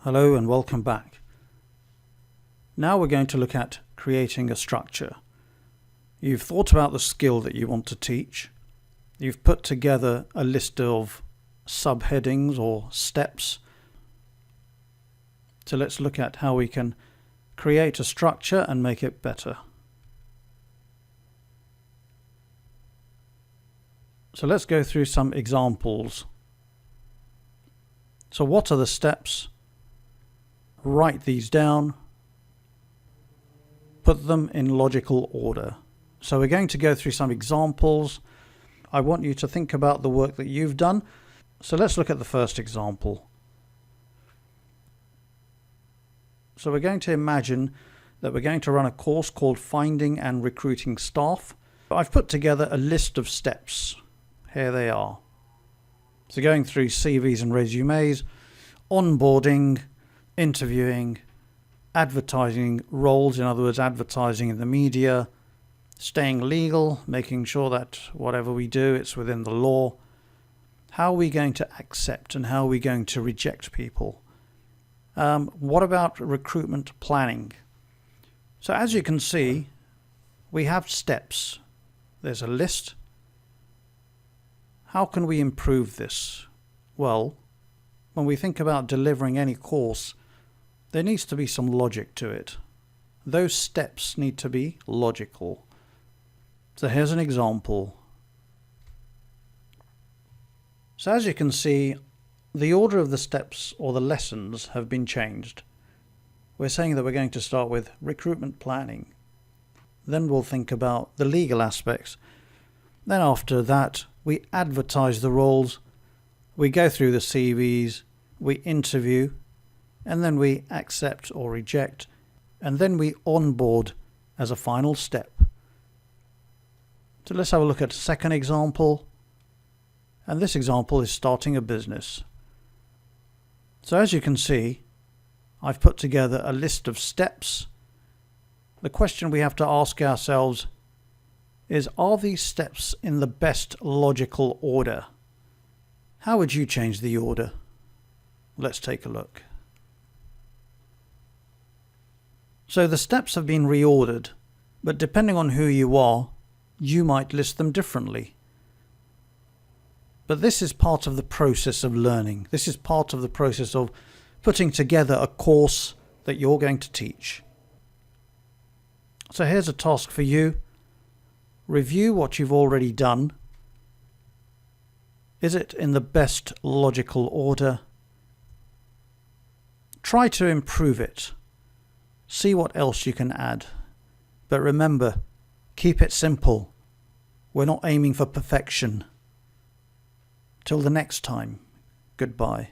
Hello and welcome back. Now we're going to look at creating a structure. You've thought about the skill that you want to teach. You've put together a list of subheadings or steps. So let's look at how we can create a structure and make it better. So let's go through some examples. So what are the steps? Write these down, put them in logical order. So we're going to go through some examples. I want you to think about the work that you've done. So let's look at the first example. So we're going to imagine that we're going to run a course called Finding and Recruiting Staff. I've put together a list of steps. Here they are. So going through CVs and resumes, onboarding, interviewing, advertising roles, in other words, advertising in the media, staying legal, making sure that whatever we do, it's within the law. How are we going to accept and how are we going to reject people? What about recruitment planning? So as you can see, we have steps. There's a list. How can we improve this? Well, when we think about delivering any course, there needs to be some logic to it. Those steps need to be logical. So here's an example. So as you can see, the order of the steps or the lessons have been changed. We're saying that we're going to start with recruitment planning. Then we'll think about the legal aspects. Then after that, we advertise the roles. We go through the CVs, we interview, and then we accept or reject, and then we onboard as a final step. So let's have a look at a second example. And this example is starting a business. So as you can see, I've put together a list of steps. The question we have to ask ourselves is, are these steps in the best logical order? How would you change the order? Let's take a look. So the steps have been reordered, but depending on who you are, you might list them differently. But this is part of the process of learning. This is part of the process of putting together a course that you're going to teach. So here's a task for you. Review what you've already done. Is it in the best logical order? Try to improve it. See what else you can add. But remember, keep it simple. We're not aiming for perfection. Till the next time, goodbye.